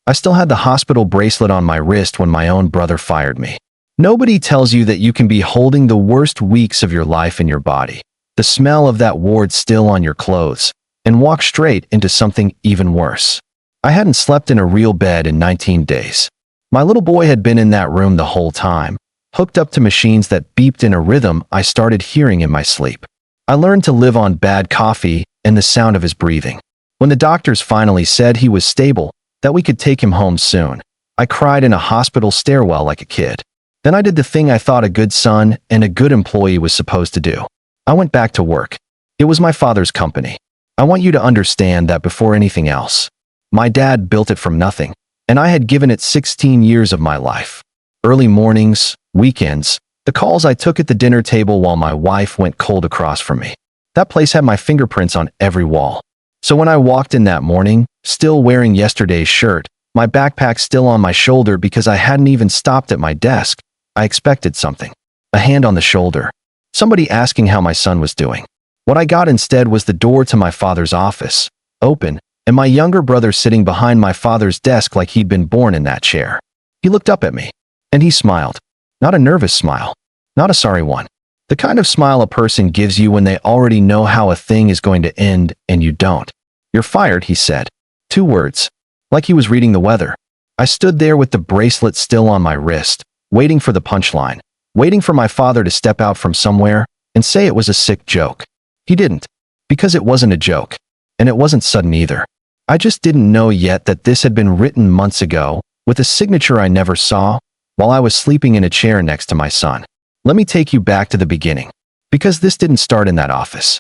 I still had the hospital bracelet on my wrist when my own brother fired me. Nobody tells you that you can be holding the worst weeks of your life in your body, the smell of that ward still on your clothes, and walk straight into something even worse. I hadn't slept in a real bed in 19 days. My little boy had been in that room the whole time, hooked up to machines that beeped in a rhythm I started hearing in my sleep. I learned to live on bad coffee and the sound of his breathing. When the doctors finally said he was stable, that we could take him home soon, I cried in a hospital stairwell like a kid. Then I did the thing I thought a good son and a good employee was supposed to do. I went back to work. It was my father's company. I want you to understand that before anything else, my dad built it from nothing, and I had given it 16 years of my life. Early mornings, weekends, the calls I took at the dinner table while my wife went cold across from me. That place had my fingerprints on every wall. So when I walked in that morning, still wearing yesterday's shirt, my backpack still on my shoulder because I hadn't even stopped at my desk, I expected something. A hand on the shoulder. Somebody asking how my son was doing. What I got instead was the door to my father's office, open, and my younger brother sitting behind my father's desk like he'd been born in that chair. He looked up at me, and he smiled. Not a nervous smile. Not a sorry one. The kind of smile a person gives you when they already know how a thing is going to end and you don't. "You're fired," he said. 2 words. Like he was reading the weather. I stood there with the bracelet still on my wrist, waiting for the punchline, waiting for my father to step out from somewhere and say it was a sick joke. He didn't, because it wasn't a joke, and it wasn't sudden either. I just didn't know yet that this had been written months ago, with a signature I never saw, while I was sleeping in a chair next to my son. Let me take you back to the beginning, because this didn't start in that office.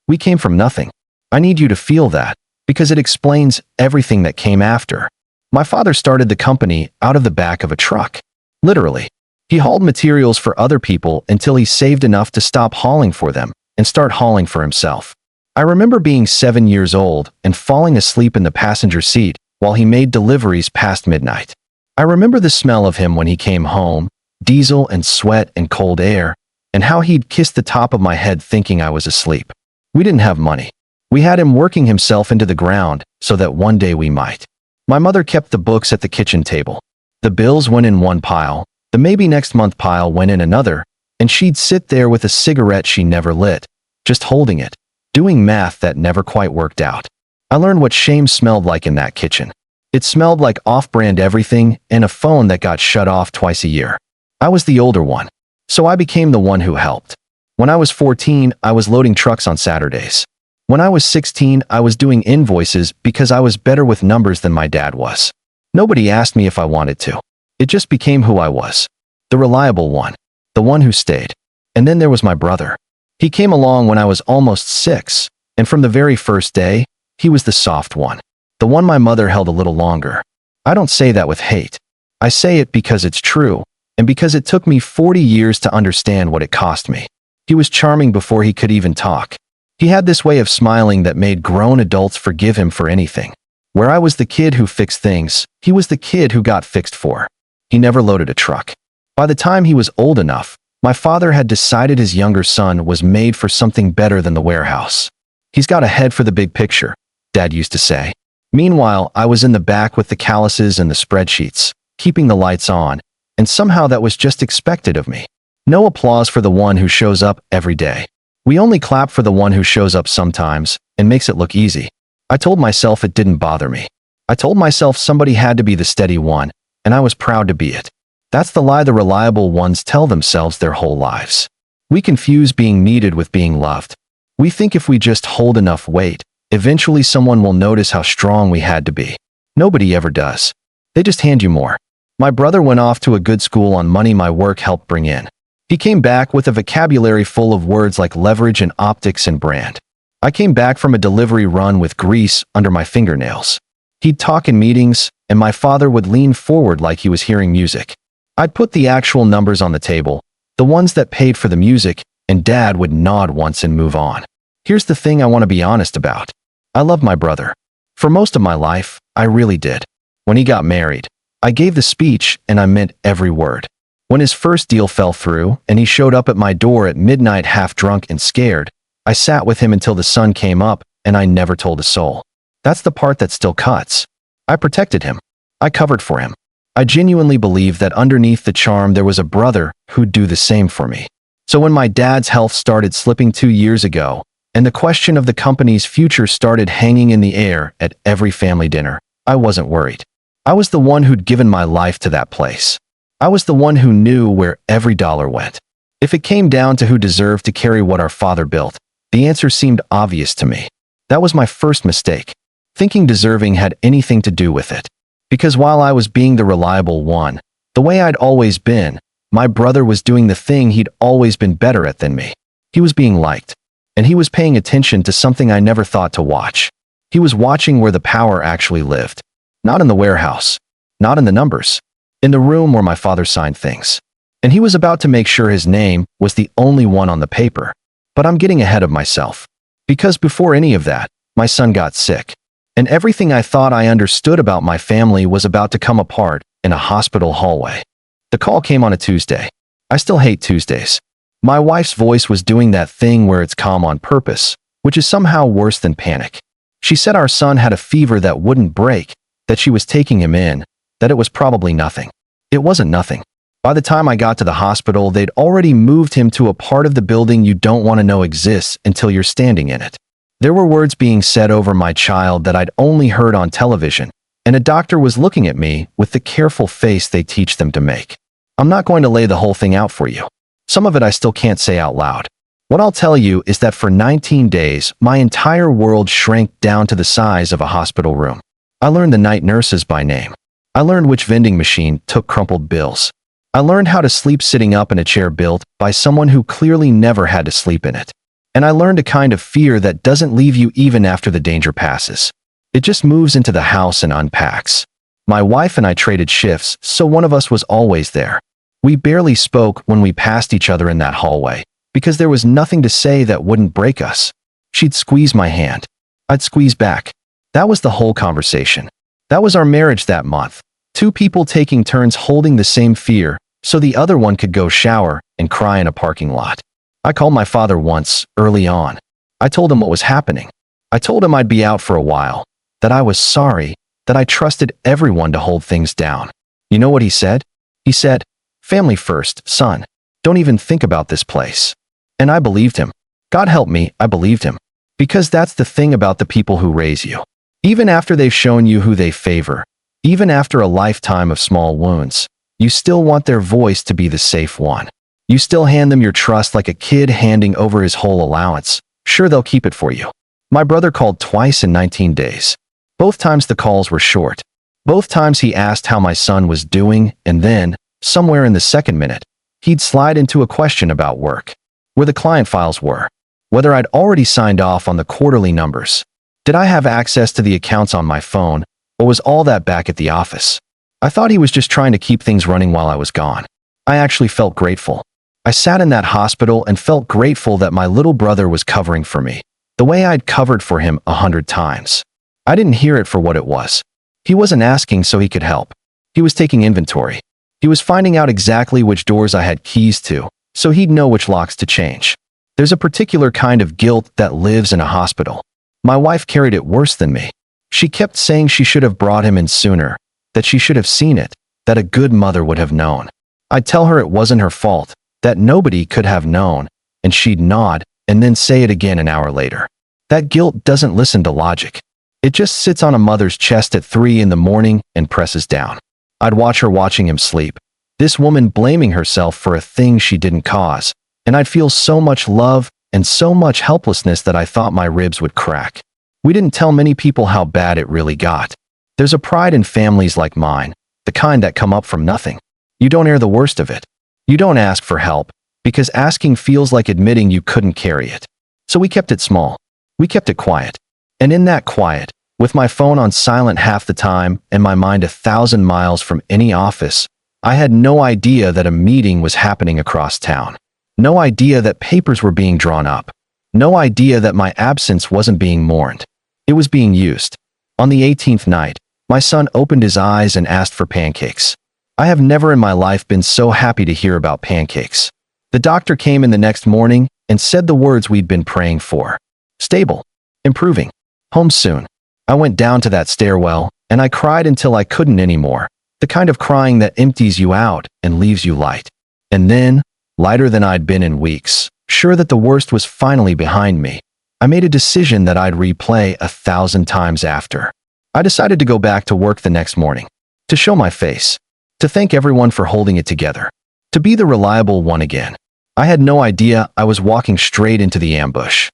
We came from nothing. I need you to feel that, because it explains everything that came after. My father started the company out of the back of a truck. Literally. He hauled materials for other people until he saved enough to stop hauling for them and start hauling for himself. I remember being 7 years old and falling asleep in the passenger seat while he made deliveries past midnight. I remember the smell of him when he came home, diesel and sweat and cold air, and how he'd kissed the top of my head thinking I was asleep. We didn't have money. We had him working himself into the ground so that one day we might. My mother kept the books at the kitchen table. The bills went in one pile, the maybe next month pile went in another, and she'd sit there with a cigarette she never lit, just holding it, doing math that never quite worked out. I learned what shame smelled like in that kitchen. It smelled like off-brand everything and a phone that got shut off twice a year. I was the older one, so I became the one who helped. When I was 14, I was loading trucks on Saturdays. When I was 16, I was doing invoices because I was better with numbers than my dad was. Nobody asked me if I wanted to. It just became who I was. The reliable one. The one who stayed. And then there was my brother. He came along when I was almost 6, and from the very first day, he was the soft one. The one my mother held a little longer. I don't say that with hate. I say it because it's true, and because it took me 40 years to understand what it cost me. He was charming before he could even talk. He had this way of smiling that made grown adults forgive him for anything. Where I was the kid who fixed things, he was the kid who got fixed for. He never loaded a truck. By the time he was old enough, my father had decided his younger son was made for something better than the warehouse. "He's got a head for the big picture," Dad used to say. Meanwhile, I was in the back with the calluses and the spreadsheets, keeping the lights on, and somehow that was just expected of me. No applause for the one who shows up every day. We only clap for the one who shows up sometimes and makes it look easy. I told myself it didn't bother me. I told myself somebody had to be the steady one, and I was proud to be it. That's the lie the reliable ones tell themselves their whole lives. We confuse being needed with being loved. We think if we just hold enough weight, eventually someone will notice how strong we had to be. Nobody ever does. They just hand you more. My brother went off to a good school on money my work helped bring in. He came back with a vocabulary full of words like leverage and optics and brand. I came back from a delivery run with grease under my fingernails. He'd talk in meetings, and my father would lean forward like he was hearing music. I'd put the actual numbers on the table, the ones that paid for the music, and Dad would nod once and move on. Here's the thing I want to be honest about. I love my brother. For most of my life, I really did. When he got married, I gave the speech and I meant every word. When his first deal fell through and he showed up at my door at midnight half drunk and scared, I sat with him until the sun came up and I never told a soul. That's the part that still cuts. I protected him. I covered for him. I genuinely believed that underneath the charm there was a brother who'd do the same for me. So when my dad's health started slipping 2 years ago, and the question of the company's future started hanging in the air at every family dinner, I wasn't worried. I was the one who'd given my life to that place. I was the one who knew where every dollar went. If it came down to who deserved to carry what our father built, the answer seemed obvious to me. That was my first mistake, thinking deserving had anything to do with it. Because while I was being the reliable one, the way I'd always been, my brother was doing the thing he'd always been better at than me. He was being liked, and he was paying attention to something I never thought to watch. He was watching where the power actually lived. Not in the warehouse, not in the numbers, in the room where my father signed things. And he was about to make sure his name was the only one on the paper. But I'm getting ahead of myself. Because before any of that, my son got sick. And everything I thought I understood about my family was about to come apart in a hospital hallway. The call came on a Tuesday. I still hate Tuesdays. My wife's voice was doing that thing where it's calm on purpose, which is somehow worse than panic. She said our son had a fever that wouldn't break, that she was taking him in, that it was probably nothing. It wasn't nothing. By the time I got to the hospital, they'd already moved him to a part of the building you don't want to know exists until you're standing in it. There were words being said over my child that I'd only heard on television, and a doctor was looking at me with the careful face they teach them to make. I'm not going to lay the whole thing out for you. Some of it I still can't say out loud. What I'll tell you is that for 19 days, my entire world shrank down to the size of a hospital room. I learned the night nurses by name. I learned which vending machine took crumpled bills. I learned how to sleep sitting up in a chair built by someone who clearly never had to sleep in it. And I learned a kind of fear that doesn't leave you even after the danger passes. It just moves into the house and unpacks. My wife and I traded shifts, so one of us was always there. We barely spoke when we passed each other in that hallway, because there was nothing to say that wouldn't break us. She'd squeeze my hand. I'd squeeze back. That was the whole conversation. That was our marriage that month. Two people taking turns holding the same fear, so the other one could go shower and cry in a parking lot. I called my father once, early on. I told him what was happening. I told him I'd be out for a while, that I was sorry, that I trusted everyone to hold things down. You know what he said? He said, "Family first, son. Don't even think about this place." And I believed him. God help me, I believed him. Because that's the thing about the people who raise you. Even after they've shown you who they favor, even after a lifetime of small wounds, you still want their voice to be the safe one. You still hand them your trust like a kid handing over his whole allowance. Sure, they'll keep it for you. My brother called twice in 19 days. Both times the calls were short. Both times he asked how my son was doing, and then, somewhere in the second minute, he'd slide into a question about work. Where the client files were. Whether I'd already signed off on the quarterly numbers. Did I have access to the accounts on my phone, or was all that back at the office? I thought he was just trying to keep things running while I was gone. I actually felt grateful. I sat in that hospital and felt grateful that my little brother was covering for me, the way I'd covered for him 100 times. I didn't hear it for what it was. He wasn't asking so he could help. He was taking inventory. He was finding out exactly which doors I had keys to, so he'd know which locks to change. There's a particular kind of guilt that lives in a hospital. My wife carried it worse than me. She kept saying she should have brought him in sooner, that she should have seen it, that a good mother would have known. I'd tell her it wasn't her fault, that nobody could have known, and she'd nod and then say it again an hour later. That guilt doesn't listen to logic. It just sits on a mother's chest at 3 in the morning and presses down. I'd watch her watching him sleep, this woman blaming herself for a thing she didn't cause, and I'd feel so much love and so much helplessness that I thought my ribs would crack. We didn't tell many people how bad it really got. There's a pride in families like mine, the kind that come up from nothing. You don't air the worst of it. You don't ask for help, because asking feels like admitting you couldn't carry it. So we kept it small. We kept it quiet. And in that quiet, with my phone on silent half the time and my mind 1,000 miles from any office, I had no idea that a meeting was happening across town. No idea that papers were being drawn up. No idea that my absence wasn't being mourned. It was being used. On the 18th night, my son opened his eyes and asked for pancakes. I have never in my life been so happy to hear about pancakes. The doctor came in the next morning and said the words we'd been praying for. Stable. Improving. Home soon. I went down to that stairwell, and I cried until I couldn't anymore, the kind of crying that empties you out and leaves you light. And then, lighter than I'd been in weeks, sure that the worst was finally behind me, I made a decision that I'd replay 1,000 times after. I decided to go back to work the next morning, to show my face, to thank everyone for holding it together, to be the reliable one again. I had no idea I was walking straight into the ambush.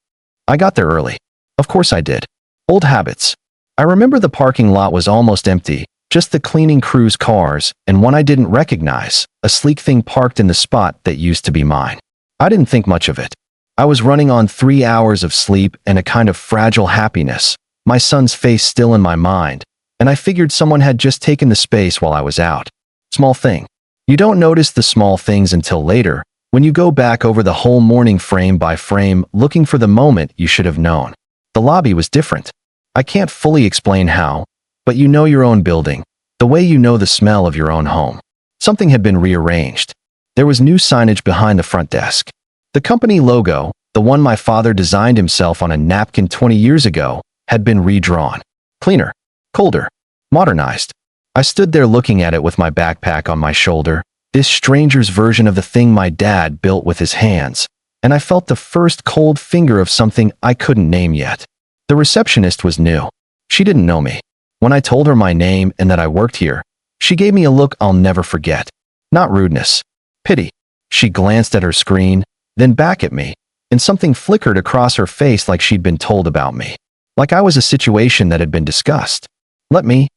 I got there early. Of course I did. Old habits. I remember the parking lot was almost empty, just the cleaning crew's cars, and one I didn't recognize, a sleek thing parked in the spot that used to be mine. I didn't think much of it. I was running on 3 hours of sleep and a kind of fragile happiness, my son's face still in my mind, and I figured someone had just taken the space while I was out. Small thing. You don't notice the small things until later, when you go back over the whole morning frame by frame looking for the moment you should have known. The lobby was different. I can't fully explain how, but you know your own building, the way you know the smell of your own home. Something had been rearranged. There was new signage behind the front desk. The company logo, the one my father designed himself on a napkin 20 years ago, had been redrawn. Cleaner, colder, modernized. I stood there looking at it with my backpack on my shoulder, this stranger's version of the thing my dad built with his hands, and I felt the first cold finger of something I couldn't name yet. The receptionist was new. She didn't know me. When I told her my name and that I worked here, she gave me a look I'll never forget. Not rudeness. Pity. She glanced at her screen, then back at me, and something flickered across her face like she'd been told about me. Like I was a situation that had been discussed. Let me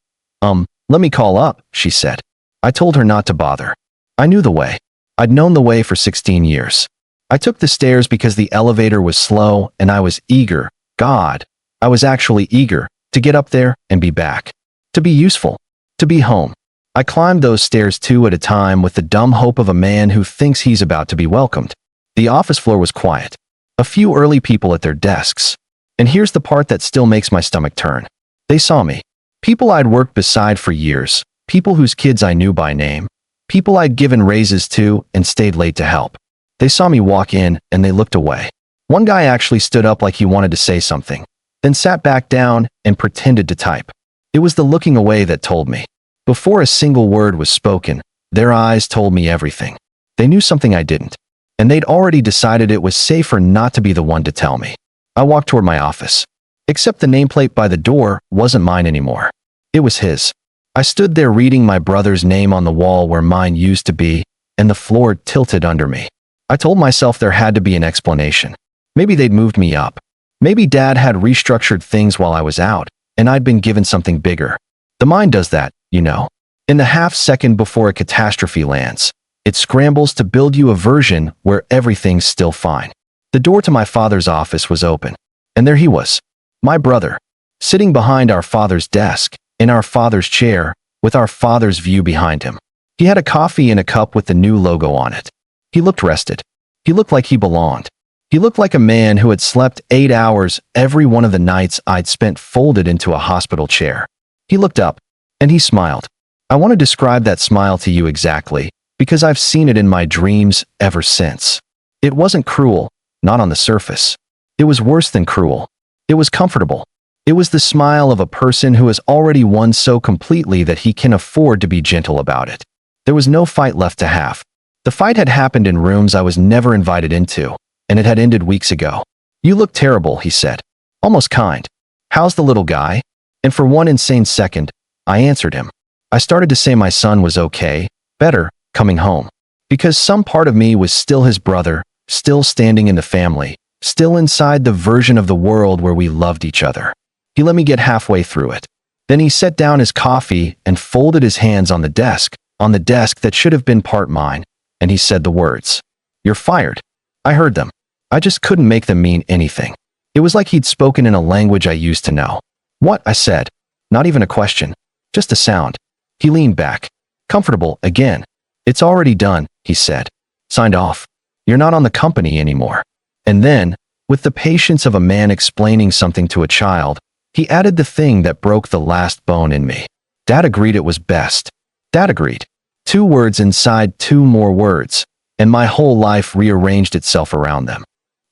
call up, she said. I told her not to bother. I knew the way. I'd known the way for 16 years. I took the stairs because the elevator was slow and I was eager. God, I was actually eager to get up there and be back. To be useful. To be home. I climbed those stairs 2 at a time with the dumb hope of a man who thinks he's about to be welcomed. The office floor was quiet. A few early people at their desks. And here's the part that still makes my stomach turn. They saw me. People I'd worked beside for years. People whose kids I knew by name. People I'd given raises to and stayed late to help. They saw me walk in and they looked away. One guy actually stood up like he wanted to say something, then sat back down and pretended to type. It was the looking away that told me. Before a single word was spoken, their eyes told me everything. They knew something I didn't, and they'd already decided it was safer not to be the one to tell me. I walked toward my office. Except the nameplate by the door wasn't mine anymore. It was his. I stood there reading my brother's name on the wall where mine used to be, and the floor tilted under me. I told myself there had to be an explanation. Maybe they'd moved me up. Maybe Dad had restructured things while I was out, and I'd been given something bigger. The mind does that, you know. In the half second before a catastrophe lands, it scrambles to build you a version where everything's still fine. The door to my father's office was open, and there he was, my brother, sitting behind our father's desk, in our father's chair, with our father's view behind him. He had a coffee in a cup with the new logo on it. He looked rested. He looked like he belonged. He looked like a man who had slept 8 hours every one of the nights I'd spent folded into a hospital chair. He looked up, and he smiled. I want to describe that smile to you exactly, because I've seen it in my dreams ever since. It wasn't cruel, not on the surface. It was worse than cruel. It was comfortable. It was the smile of a person who has already won so completely that he can afford to be gentle about it. There was no fight left to have. The fight had happened in rooms I was never invited into, and it had ended weeks ago. You look terrible, he said. Almost kind. How's the little guy? And for one insane second, I answered him. I started to say my son was okay, better, coming home. Because some part of me was still his brother, still standing in the family, still inside the version of the world where we loved each other. He let me get halfway through it. Then he set down his coffee and folded his hands on the desk that should have been part mine, and he said the words, "You're fired." I heard them. I just couldn't make them mean anything. It was like he'd spoken in a language I used to know. "What?" I said. Not even a question. Just a sound. He leaned back. Comfortable again. "It's already done," he said. "Signed off. You're not on the company anymore." And then, with the patience of a man explaining something to a child, he added the thing that broke the last bone in me. Dad agreed it was best. Dad agreed. 2 words inside 2 more words, and my whole life rearranged itself around them.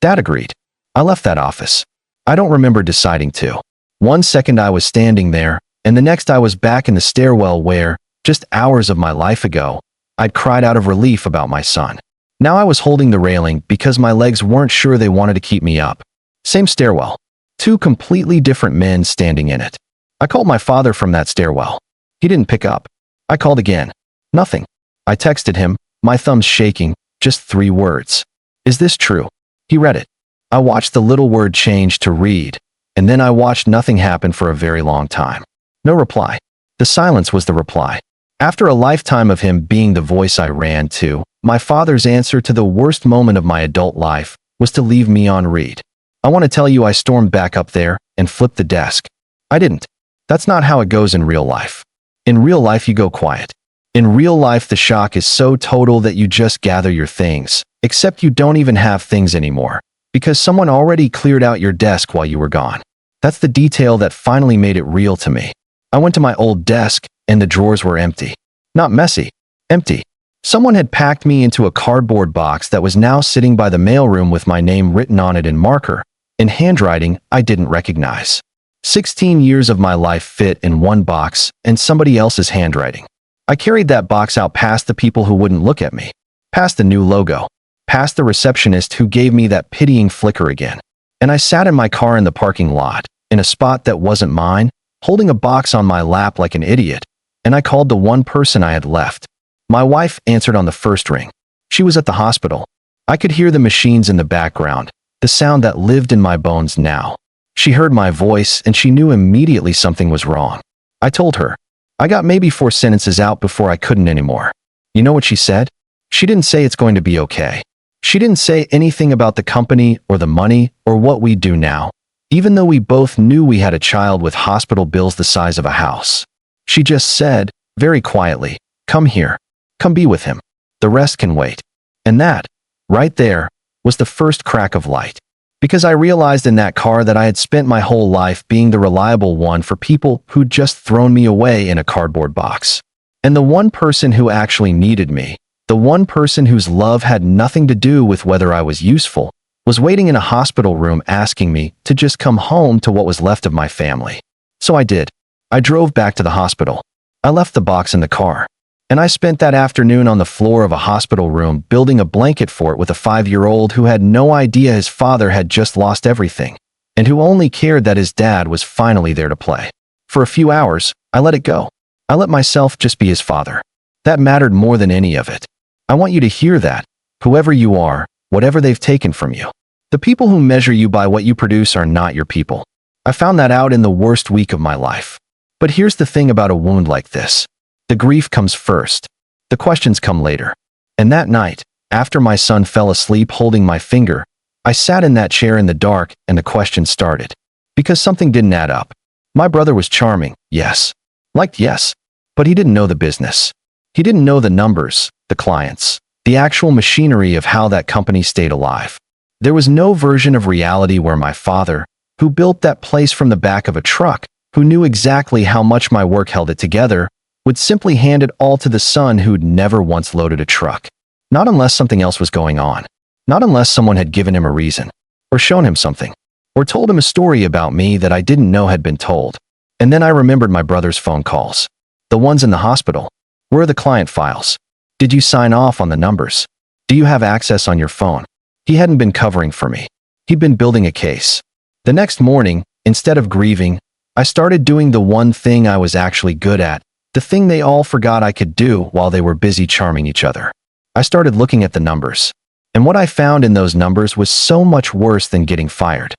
Dad agreed. I left that office. I don't remember deciding to. One second I was standing there, And the next I was back in the stairwell where, just hours of my life ago, I'd cried out of relief about my son. Now I was holding the railing because my legs weren't sure they wanted to keep me up. Same stairwell. Two completely different men standing in it. I called my father from that stairwell. He didn't pick up. I called again. Nothing. I texted him, my thumbs shaking, just 3 words. Is this true? He read it. I watched the little word change to read, and then I watched nothing happen for a very long time. No reply. The silence was the reply. After a lifetime of him being the voice I ran to, my father's answer to the worst moment of my adult life was to leave me on read. I want to tell you I stormed back up there and flipped the desk. I didn't. That's not how it goes in real life. In real life you go quiet. In real life the shock is so total that you just gather your things, except you don't even have things anymore, because someone already cleared out your desk while you were gone. That's the detail that finally made it real to me. I went to my old desk, and the drawers were empty. Not messy. Empty. Someone had packed me into a cardboard box that was now sitting by the mailroom with my name written on it in marker, in handwriting I didn't recognize. 16 years of my life fit in one box, and somebody else's handwriting. I carried that box out past the people who wouldn't look at me, past the new logo, past the receptionist who gave me that pitying flicker again. And I sat in my car in the parking lot, in a spot that wasn't mine, holding a box on my lap like an idiot, and I called the one person I had left. My wife answered on the first ring. She was at the hospital. I could hear the machines in the background, the sound that lived in my bones now. She heard my voice and she knew immediately something was wrong. I told her. I got maybe 4 sentences out before I couldn't anymore. You know what she said? She didn't say it's going to be okay. She didn't say anything about the company or the money or what we do now, even though we both knew we had a child with hospital bills the size of a house. She just said, very quietly, come here. Come be with him. The rest can wait. And that, right there, was the first crack of light. Because I realized in that car that I had spent my whole life being the reliable one for people who'd just thrown me away in a cardboard box. And the one person who actually needed me, the one person whose love had nothing to do with whether I was useful, was waiting in a hospital room asking me to just come home to what was left of my family. So I did. I drove back to the hospital. I left the box in the car. And I spent that afternoon on the floor of a hospital room building a blanket fort with a 5-year-old who had no idea his father had just lost everything, and who only cared that his dad was finally there to play. For a few hours, I let it go. I let myself just be his father. That mattered more than any of it. I want you to hear that, whoever you are, whatever they've taken from you. The people who measure you by what you produce are not your people. I found that out in the worst week of my life. But here's the thing about a wound like this. The grief comes first. The questions come later. And that night, after my son fell asleep holding my finger, I sat in that chair in the dark and the questions started. Because something didn't add up. My brother was charming, yes. Liked yes. But he didn't know the business. He didn't know the numbers, the clients, the actual machinery of how that company stayed alive. There was no version of reality where my father, who built that place from the back of a truck, who knew exactly how much my work held it together, would simply hand it all to the son who'd never once loaded a truck. Not unless something else was going on. Not unless someone had given him a reason, or shown him something, or told him a story about me that I didn't know had been told. And then I remembered my brother's phone calls. The ones in the hospital. Where are the client files? Did you sign off on the numbers? Do you have access on your phone? He hadn't been covering for me. He'd been building a case. The next morning, instead of grieving, I started doing the one thing I was actually good at, the thing they all forgot I could do while they were busy charming each other. I started looking at the numbers. And what I found in those numbers was so much worse than getting fired.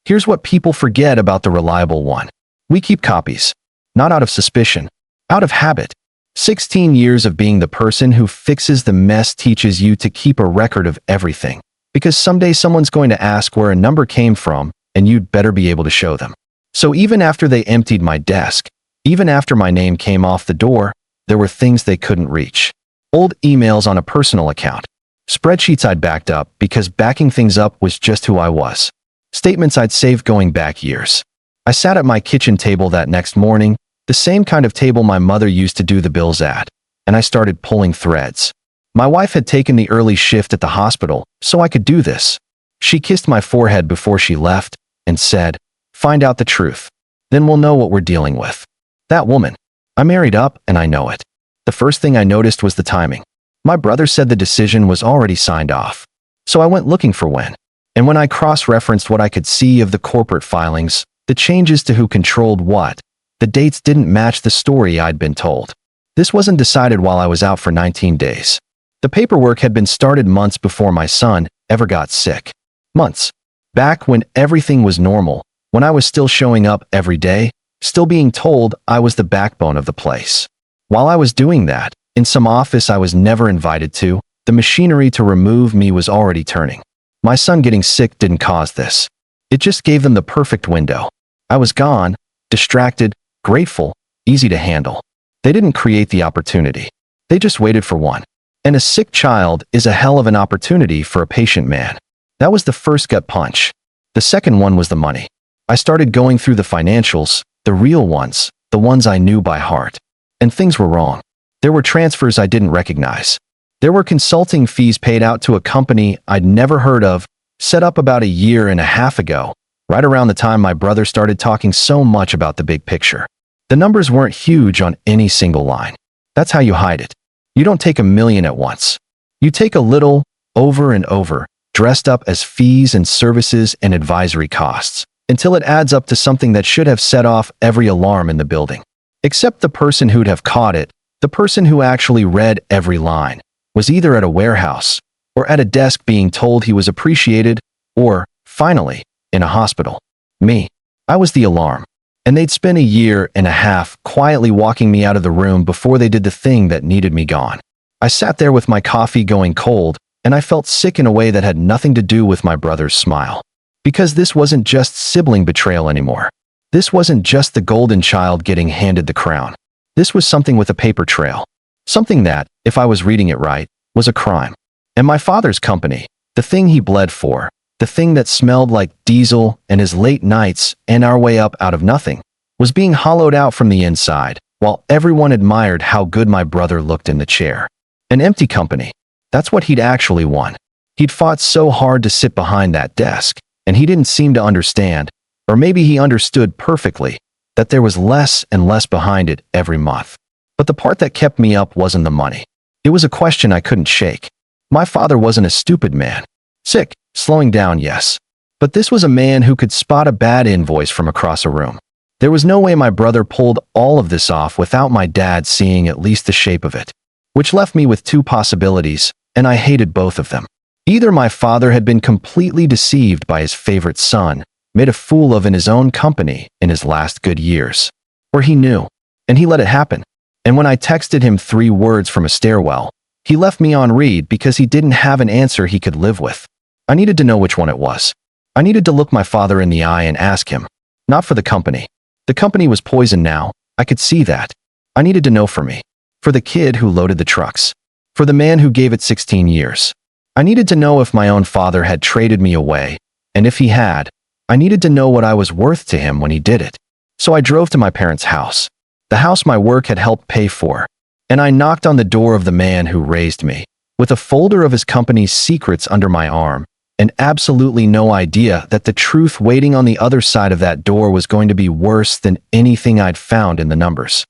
Here's what people forget about the reliable one. We keep copies. Not out of suspicion. Out of habit. 16 years of being the person who fixes the mess teaches you to keep a record of everything. Because someday someone's going to ask where a number came from, and you'd better be able to show them. So even after they emptied my desk, even after my name came off the door, there were things they couldn't reach. Old emails on a personal account. Spreadsheets I'd backed up because backing things up was just who I was. Statements I'd saved going back years. I sat at my kitchen table that next morning, the same kind of table my mother used to do the bills at, and I started pulling threads. My wife had taken the early shift at the hospital, so I could do this. She kissed my forehead before she left and said, "Find out the truth. Then we'll know what we're dealing with." That woman. I married up, and I know it. The first thing I noticed was the timing. My brother said the decision was already signed off. So I went looking for when. And when I cross-referenced what I could see of the corporate filings, the changes to who controlled what, the dates didn't match the story I'd been told. This wasn't decided while I was out for 19 days. The paperwork had been started months before my son ever got sick. Months. Back when everything was normal, when I was still showing up every day, still being told I was the backbone of the place. While I was doing that, in some office I was never invited to, the machinery to remove me was already turning. My son getting sick didn't cause this. It just gave them the perfect window. I was gone, distracted, grateful, easy to handle. They didn't create the opportunity. They just waited for one. And a sick child is a hell of an opportunity for a patient man. That was the first gut punch. The second one was the money. I started going through the financials, the real ones, the ones I knew by heart. And things were wrong. There were transfers I didn't recognize. There were consulting fees paid out to a company I'd never heard of, set up about a year and a half ago, right around the time my brother started talking so much about the big picture. The numbers weren't huge on any single line. That's how you hide it. You don't take $1 million at once. You take a little, over and over, dressed up as fees and services and advisory costs, until it adds up to something that should have set off every alarm in the building. Except the person who'd have caught it, the person who actually read every line, was either at a warehouse, or at a desk being told he was appreciated, or, finally, in a hospital. Me. I was the alarm. And they'd spent a year and a half quietly walking me out of the room before they did the thing that needed me gone. I sat there with my coffee going cold, and I felt sick in a way that had nothing to do with my brother's smile. Because this wasn't just sibling betrayal anymore. This wasn't just the golden child getting handed the crown. This was something with a paper trail. Something that, if I was reading it right, was a crime. And my father's company, the thing he bled for, the thing that smelled like diesel and his late nights and our way up out of nothing, was being hollowed out from the inside, while everyone admired how good my brother looked in the chair. An empty company. That's what he'd actually won. He'd fought so hard to sit behind that desk, and he didn't seem to understand, or maybe he understood perfectly, that there was less and less behind it every month. But the part that kept me up wasn't the money. It was a question I couldn't shake. My father wasn't a stupid man. Sick, slowing down, yes. But this was a man who could spot a bad invoice from across a room. There was no way my brother pulled all of this off without my dad seeing at least the shape of it. Which left me with two possibilities, and I hated both of them. Either my father had been completely deceived by his favorite son, made a fool of in his own company in his last good years. Or he knew, and he let it happen. And when I texted him 3 words from a stairwell, he left me on read because he didn't have an answer he could live with. I needed to know which one it was. I needed to look my father in the eye and ask him. Not for the company. The company was poisoned now, I could see that. I needed to know for me. For the kid who loaded the trucks. For the man who gave it 16 years. I needed to know if my own father had traded me away, and if he had, I needed to know what I was worth to him when he did it. So I drove to my parents' house. The house my work had helped pay for. And I knocked on the door of the man who raised me, with a folder of his company's secrets under my arm, and absolutely no idea that the truth waiting on the other side of that door was going to be worse than anything I'd found in the numbers.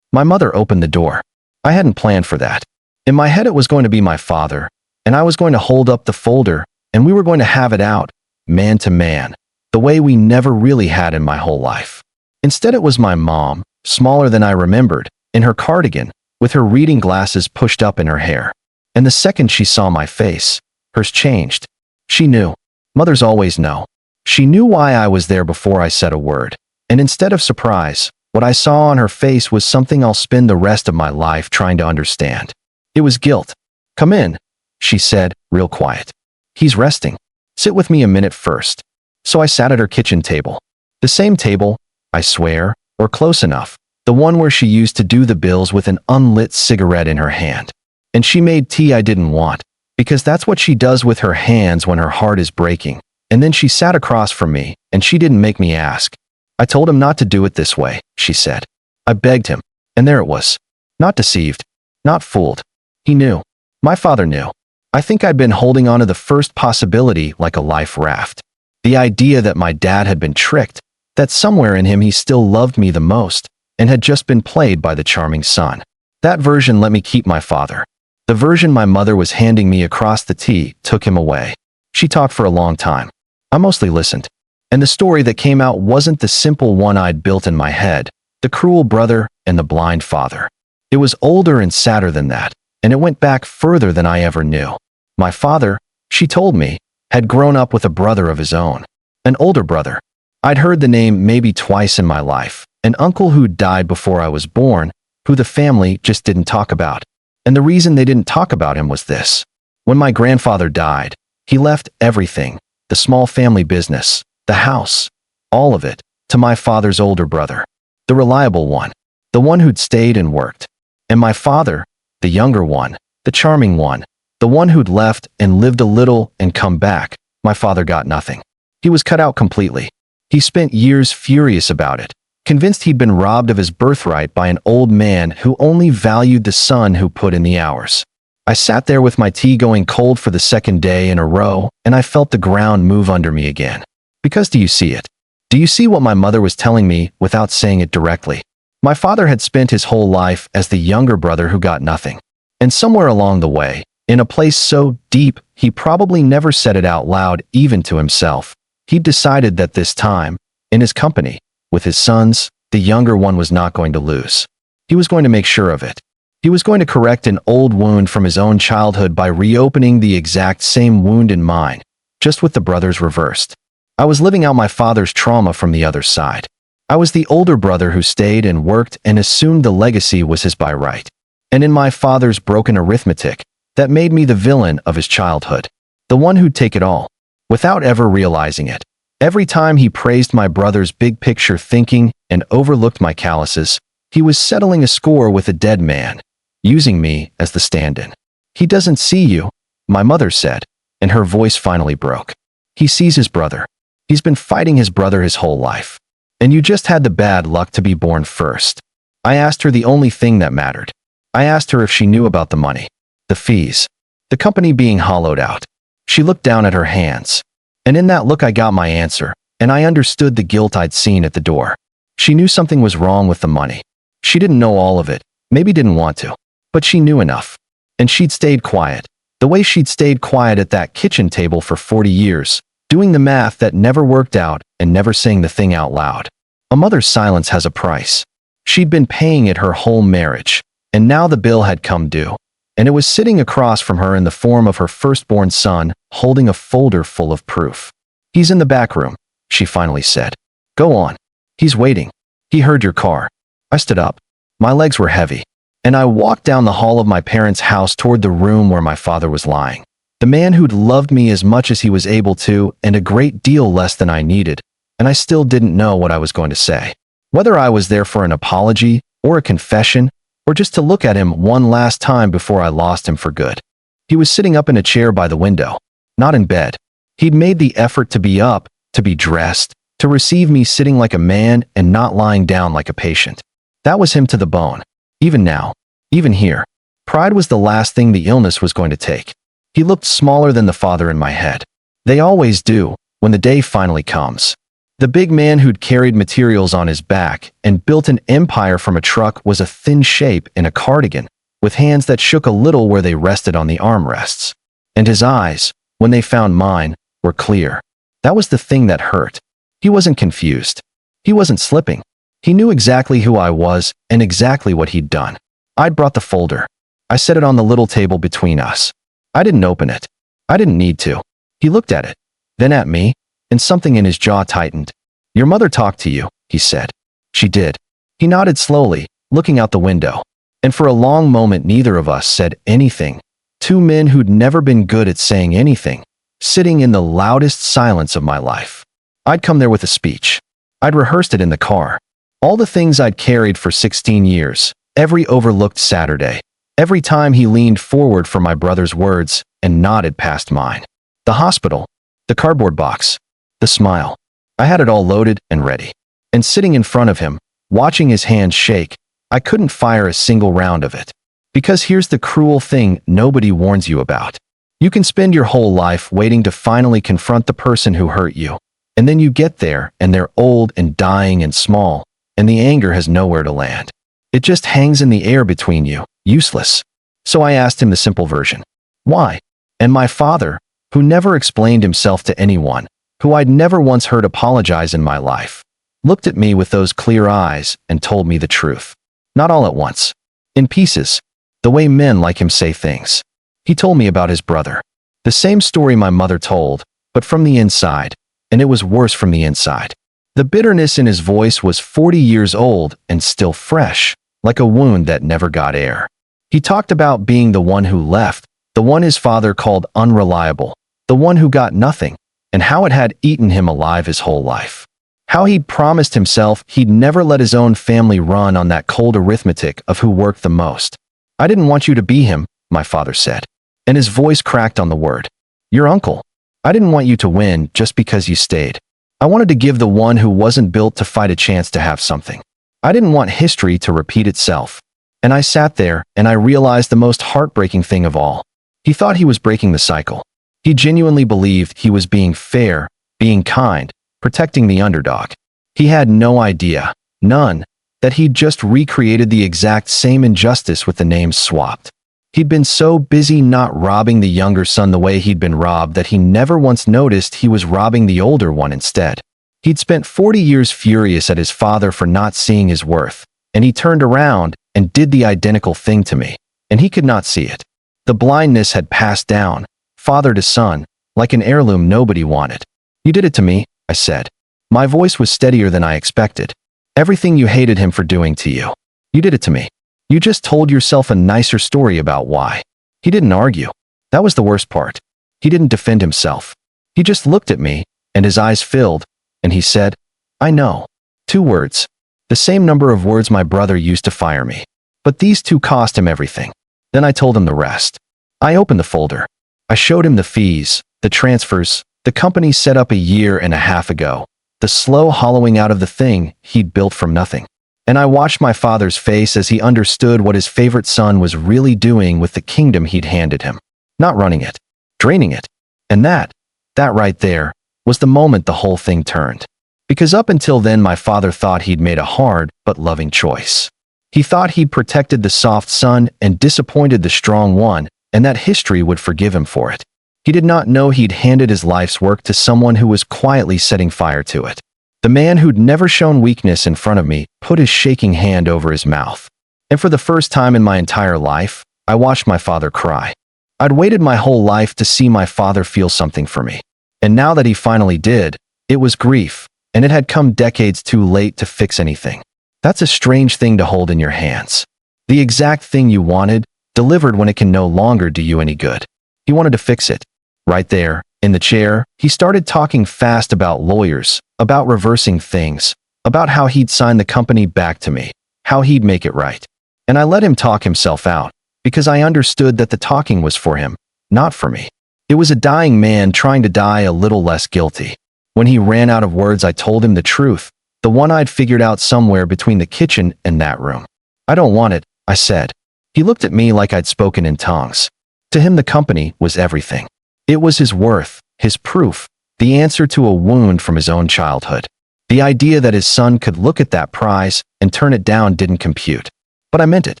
My mother opened the door. I hadn't planned for that. In my head it was going to be my father, and I was going to hold up the folder, and we were going to have it out, man to man, the way we never really had in my whole life. Instead it was my mom, smaller than I remembered, in her cardigan, with her reading glasses pushed up in her hair. And the second she saw my face, hers changed. She knew. Mothers always know. She knew why I was there before I said a word. And instead of surprise, what I saw on her face was something I'll spend the rest of my life trying to understand. It was guilt. "Come in," she said, real quiet. "He's resting. Sit with me a minute first." So I sat at her kitchen table. The same table, I swear, or close enough. The one where she used to do the bills with an unlit cigarette in her hand. And she made tea I didn't want, because that's what she does with her hands when her heart is breaking. And then she sat across from me, and she didn't make me ask. "I told him not to do it this way," she said. I begged him, and there it was. Not deceived, not fooled. He knew. My father knew. I think I'd been holding on to the first possibility like a life raft. The idea that my dad had been tricked, that somewhere in him he still loved me the most, and had just been played by the charming son. That version let me keep my father. The version my mother was handing me across the tea took him away. She talked for a long time. I mostly listened. And the story that came out wasn't the simple one I'd built in my head, the cruel brother and the blind father. It was older and sadder than that, and it went back further than I ever knew. My father, she told me, had grown up with a brother of his own, an older brother. I'd heard the name maybe twice in my life, an uncle who died before I was born, who the family just didn't talk about. And the reason they didn't talk about him was this. When my grandfather died, he left everything, the small family business, the house, all of it, to my father's older brother, the reliable one, the one who'd stayed and worked. And my father, the younger one, the charming one, the one who'd left and lived a little and come back, my father got nothing. He was cut out completely. He spent years furious about it, convinced he'd been robbed of his birthright by an old man who only valued the son who put in the hours. I sat there with my tea going cold for the second day in a row, and I felt the ground move under me again. Because do you see it? Do you see what my mother was telling me without saying it directly? My father had spent his whole life as the younger brother who got nothing. And somewhere along the way, in a place so deep he probably never said it out loud even to himself, he'd decided that this time, in his company, with his sons, the younger one was not going to lose. He was going to make sure of it. He was going to correct an old wound from his own childhood by reopening the exact same wound in mine, just with the brothers reversed. I was living out my father's trauma from the other side. I was the older brother who stayed and worked and assumed the legacy was his by right. And in my father's broken arithmetic, that made me the villain of his childhood, the one who'd take it all, without ever realizing it. Every time he praised my brother's big picture thinking and overlooked my calluses, he was settling a score with a dead man, using me as the stand-in. He doesn't see you, my mother said, and her voice finally broke. He sees his brother. He's been fighting his brother his whole life. And you just had the bad luck to be born first. I asked her the only thing that mattered. I asked her if she knew about the money, the fees, the company being hollowed out. She looked down at her hands. And in that look I got my answer, and I understood the guilt I'd seen at the door. She knew something was wrong with the money. She didn't know all of it, maybe didn't want to, but she knew enough. And she'd stayed quiet, the way she'd stayed quiet at that kitchen table for 40 years, doing the math that never worked out and never saying the thing out loud. A mother's silence has a price. She'd been paying it her whole marriage, and now the bill had come due. And it was sitting across from her in the form of her firstborn son, holding a folder full of proof. He's in the back room, she finally said. Go on. He's waiting. He heard your car. I stood up. My legs were heavy, and I walked down the hall of my parents' house toward the room where my father was lying. The man who'd loved me as much as he was able to, and a great deal less than I needed, and I still didn't know what I was going to say. Whether I was there for an apology, or a confession, or just to look at him one last time before I lost him for good. He was sitting up in a chair by the window, not in bed. He'd made the effort to be up, to be dressed, to receive me sitting like a man and not lying down like a patient. That was him to the bone. Even now, even here, pride was the last thing the illness was going to take. He looked smaller than the father in my head. They always do, when the day finally comes. The big man who'd carried materials on his back and built an empire from a truck was a thin shape in a cardigan, with hands that shook a little where they rested on the armrests. And his eyes, when they found mine, were clear. That was the thing that hurt. He wasn't confused. He wasn't slipping. He knew exactly who I was and exactly what he'd done. I'd brought the folder. I set it on the little table between us. I didn't open it. I didn't need to. He looked at it, then at me, and something in his jaw tightened. Your mother talked to you, he said. She did. He nodded slowly, looking out the window. And for a long moment neither of us said anything. Two men who'd never been good at saying anything, sitting in the loudest silence of my life. I'd come there with a speech. I'd rehearsed it in the car. All the things I'd carried for 16 years, every overlooked Saturday, every time he leaned forward for my brother's words and nodded past mine. The hospital, the cardboard box, the smile. I had it all loaded and ready. And sitting in front of him, watching his hands shake, I couldn't fire a single round of it. Because here's the cruel thing nobody warns you about. You can spend your whole life waiting to finally confront the person who hurt you. And then you get there and they're old and dying and small, and the anger has nowhere to land. It just hangs in the air between you, useless. So I asked him the simple version. Why? And my father, who never explained himself to anyone, who I'd never once heard apologize in my life, looked at me with those clear eyes and told me the truth. Not all at once. In pieces. The way men like him say things. He told me about his brother. The same story my mother told, but from the inside, and it was worse from the inside. The bitterness in his voice was 40 years old and still fresh, like a wound that never got air. He talked about being the one who left, the one his father called unreliable, the one who got nothing, and how it had eaten him alive his whole life. How he'd promised himself he'd never let his own family run on that cold arithmetic of who worked the most. I didn't want you to be him, my father said. And his voice cracked on the word. Your uncle. I didn't want you to win just because you stayed. I wanted to give the one who wasn't built to fight a chance to have something. I didn't want history to repeat itself. And I sat there and I realized the most heartbreaking thing of all. He thought he was breaking the cycle. He genuinely believed he was being fair, being kind, protecting the underdog. He had no idea, none, that he'd just recreated the exact same injustice with the names swapped. He'd been so busy not robbing the younger son the way he'd been robbed that he never once noticed he was robbing the older one instead. He'd spent 40 years furious at his father for not seeing his worth, and he turned around and did the identical thing to me, and he could not see it. The blindness had passed down, father to son, like an heirloom nobody wanted. You did it to me, I said. My voice was steadier than I expected. Everything you hated him for doing to you. You did it to me. You just told yourself a nicer story about why. He didn't argue. That was the worst part. He didn't defend himself. He just looked at me, and his eyes filled, and he said, I know. 2 words. The same number of words my brother used to fire me. But these 2 cost him everything. Then I told him the rest. I opened the folder. I showed him the fees, the transfers, the company set up a year and a half ago, the slow hollowing out of the thing he'd built from nothing. And I watched my father's face as he understood what his favorite son was really doing with the kingdom he'd handed him. Not running it, draining it. And that right there, was the moment the whole thing turned. Because up until then my father thought he'd made a hard but loving choice. He thought he'd protected the soft son and disappointed the strong one, and that history would forgive him for it. He did not know he'd handed his life's work to someone who was quietly setting fire to it. The man who'd never shown weakness in front of me put his shaking hand over his mouth. And for the first time in my entire life, I watched my father cry. I'd waited my whole life to see my father feel something for me. And now that he finally did, it was grief, and it had come decades too late to fix anything. That's a strange thing to hold in your hands. The exact thing you wanted, delivered when it can no longer do you any good. He wanted to fix it. Right there, in the chair, he started talking fast about lawyers, about reversing things, about how he'd sign the company back to me, how he'd make it right. And I let him talk himself out, because I understood that the talking was for him, not for me. It was a dying man trying to die a little less guilty. When he ran out of words, I told him the truth, the one I'd figured out somewhere between the kitchen and that room. I don't want it, I said. He looked at me like I'd spoken in tongues. To him, the company was everything. It was his worth, his proof, the answer to a wound from his own childhood. The idea that his son could look at that prize and turn it down didn't compute. But I meant it.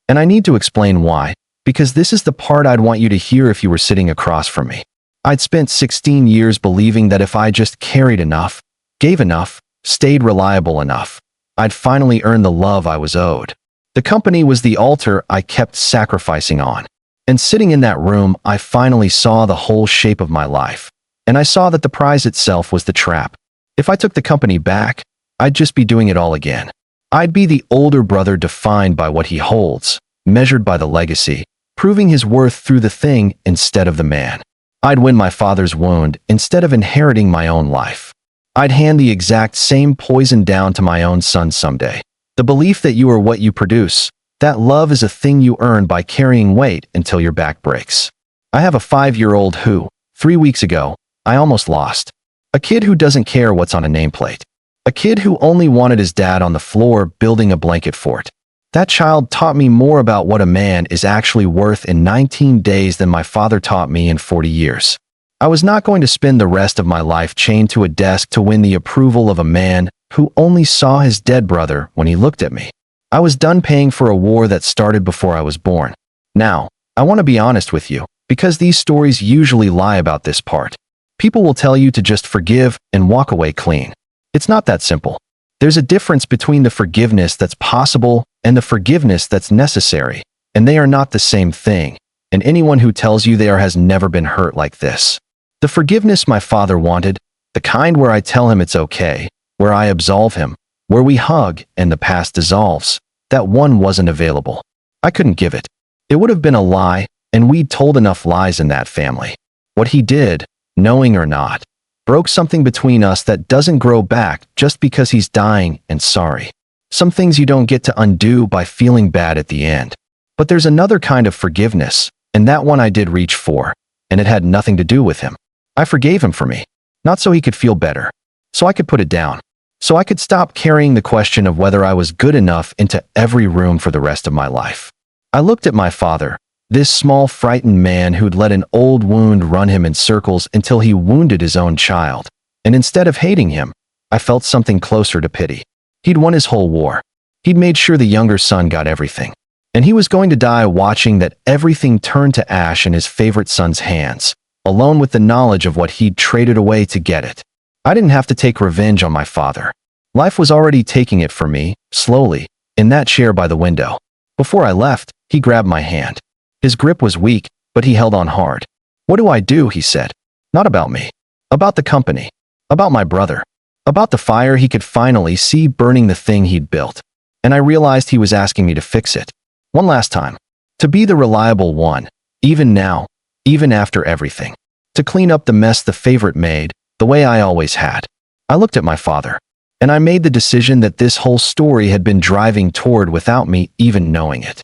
And I need to explain why, because this is the part I'd want you to hear if you were sitting across from me. I'd spent 16 years believing that if I just carried enough, gave enough, stayed reliable enough, I'd finally earn the love I was owed. The company was the altar I kept sacrificing on. And sitting in that room, I finally saw the whole shape of my life. And I saw that the prize itself was the trap. If I took the company back, I'd just be doing it all again. I'd be the older brother defined by what he holds, measured by the legacy, proving his worth through the thing instead of the man. I'd win my father's wound instead of inheriting my own life. I'd hand the exact same poison down to my own son someday. The belief that you are what you produce, that love is a thing you earn by carrying weight until your back breaks. I have a 5-year-old who, 3 weeks ago, I almost lost. A kid who doesn't care what's on a nameplate. A kid who only wanted his dad on the floor building a blanket fort. That child taught me more about what a man is actually worth in 19 days than my father taught me in 40 years. I was not going to spend the rest of my life chained to a desk to win the approval of a man who only saw his dead brother when he looked at me. I was done paying for a war that started before I was born. Now, I want to be honest with you, because these stories usually lie about this part. People will tell you to just forgive and walk away clean. It's not that simple. There's a difference between the forgiveness that's possible and the forgiveness that's necessary, and they are not the same thing, and anyone who tells you they are has never been hurt like this. The forgiveness my father wanted, the kind where I tell him it's okay, where I absolve him, where we hug and the past dissolves, that one wasn't available. I couldn't give it. It would have been a lie, and we'd told enough lies in that family. What he did, knowing or not, broke something between us that doesn't grow back just because he's dying and sorry. Some things you don't get to undo by feeling bad at the end. But there's another kind of forgiveness, and that one I did reach for, and it had nothing to do with him. I forgave him for me, not so he could feel better, so I could put it down, so I could stop carrying the question of whether I was good enough into every room for the rest of my life. I looked at my father, this small, frightened man who'd let an old wound run him in circles until he wounded his own child, and instead of hating him, I felt something closer to pity. He'd won his whole war. He'd made sure the younger son got everything, and he was going to die watching that everything turned to ash in his favorite son's hands, alone with the knowledge of what he'd traded away to get it. I didn't have to take revenge on my father. Life was already taking it for me, slowly, in that chair by the window. Before I left, he grabbed my hand. His grip was weak, but he held on hard. "What do I do?" he said. "Not about me. About the company. About my brother. About the fire he could finally see burning the thing he'd built." And I realized he was asking me to fix it. One last time. To be the reliable one, even now, even after everything. To clean up the mess the favorite made, the way I always had. I looked at my father, and I made the decision that this whole story had been driving toward without me even knowing it.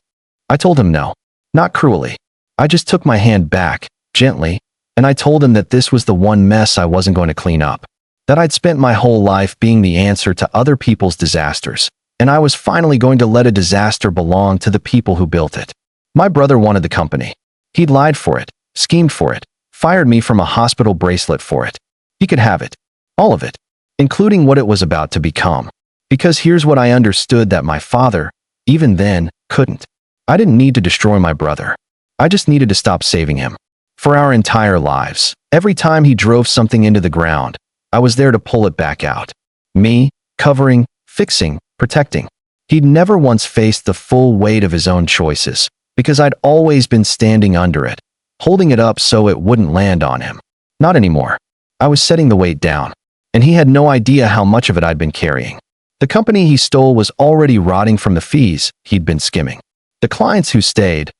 I told him no. Not cruelly. I just took my hand back, gently, and I told him that this was the one mess I wasn't going to clean up. That I'd spent my whole life being the answer to other people's disasters, and I was finally going to let a disaster belong to the people who built it. My brother wanted the company. He'd lied for it, schemed for it, fired me from a hospital bracelet for it. He could have it. All of it. Including what it was about to become. Because here's what I understood that my father, even then, couldn't. I didn't need to destroy my brother. I just needed to stop saving him. For our entire lives, every time he drove something into the ground, I was there to pull it back out. Me, covering, fixing, protecting. He'd never once faced the full weight of his own choices, because I'd always been standing under it, holding it up so it wouldn't land on him. Not anymore. I was setting the weight down, and he had no idea how much of it I'd been carrying. The company he stole was already rotting from the fees he'd been skimming. The clients who stayed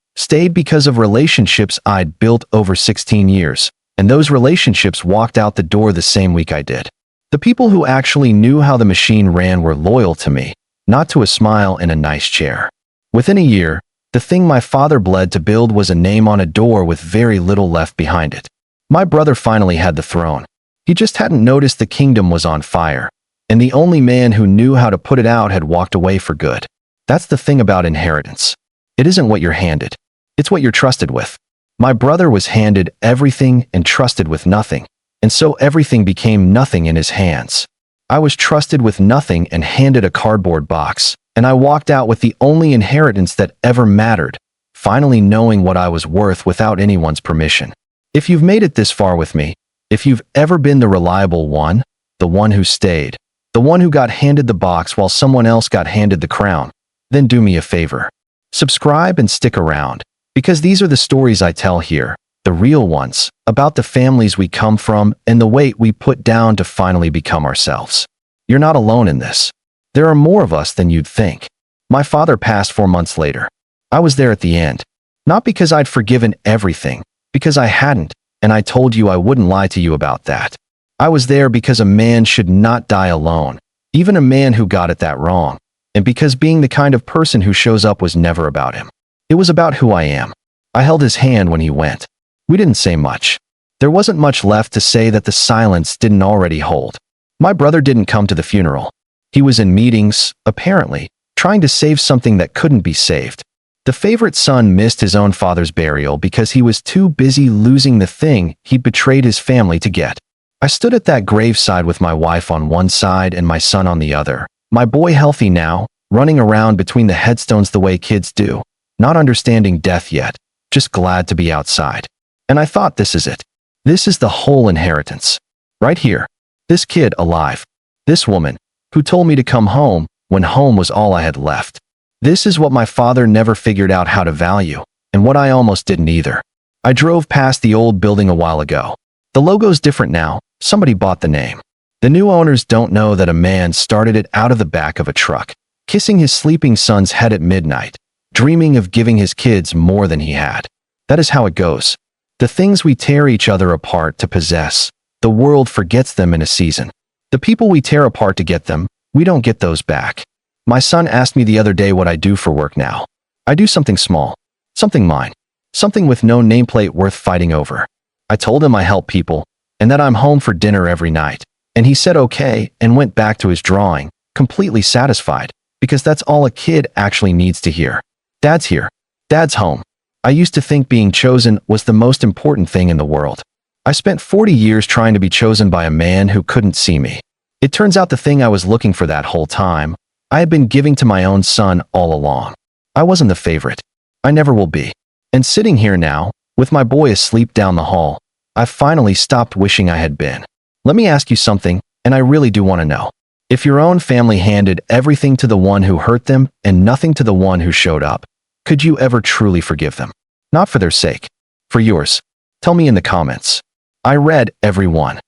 because of relationships I'd built over 16 years, and those relationships walked out the door the same week I did. The people who actually knew how the machine ran were loyal to me, not to a smile in a nice chair. Within a year, the thing my father bled to build was a name on a door with very little left behind it. My brother finally had the throne. He just hadn't noticed the kingdom was on fire, and the only man who knew how to put it out had walked away for good. That's the thing about inheritance. It isn't what you're handed. It's what you're trusted with. My brother was handed everything and trusted with nothing, and so everything became nothing in his hands. I was trusted with nothing and handed a cardboard box, and I walked out with the only inheritance that ever mattered, finally knowing what I was worth without anyone's permission. If you've made it this far with me, if you've ever been the reliable one, the one who stayed, the one who got handed the box while someone else got handed the crown, then do me a favor. Subscribe and stick around, because these are the stories I tell here, the real ones, about the families we come from and the weight we put down to finally become ourselves. You're not alone in this. There are more of us than you'd think. My father passed 4 months later. I was there at the end. Not because I'd forgiven everything, because I hadn't, and I told you I wouldn't lie to you about that. I was there because a man should not die alone, even a man who got it that wrong. And because being the kind of person who shows up was never about him. It was about who I am. I held his hand when he went. We didn't say much. There wasn't much left to say that the silence didn't already hold. My brother didn't come to the funeral. He was in meetings, apparently, trying to save something that couldn't be saved. The favorite son missed his own father's burial because he was too busy losing the thing he'd betrayed his family to get. I stood at that graveside with my wife on one side and my son on the other. My boy healthy now, running around between the headstones the way kids do, not understanding death yet, just glad to be outside. And I thought, this is it. This is the whole inheritance. Right here. This kid alive. This woman, who told me to come home when home was all I had left. This is what my father never figured out how to value, and what I almost didn't either. I drove past the old building a while ago. The logo's different now. Somebody bought the name. The new owners don't know that a man started it out of the back of a truck, kissing his sleeping son's head at midnight, dreaming of giving his kids more than he had. That is how it goes. The things we tear each other apart to possess, the world forgets them in a season. The people we tear apart to get them, we don't get those back. My son asked me the other day what I do for work now. I do something small, something mine, something with no nameplate worth fighting over. I told him I help people, and that I'm home for dinner every night. And he said okay and went back to his drawing, completely satisfied, because that's all a kid actually needs to hear. Dad's here. Dad's home. I used to think being chosen was the most important thing in the world. I spent 40 years trying to be chosen by a man who couldn't see me. It turns out the thing I was looking for that whole time, I had been giving to my own son all along. I wasn't the favorite. I never will be. And sitting here now, with my boy asleep down the hall, I've finally stopped wishing I had been. Let me ask you something, and I really do want to know. If your own family handed everything to the one who hurt them and nothing to the one who showed up, could you ever truly forgive them? Not for their sake. For yours. Tell me in the comments. I read every one.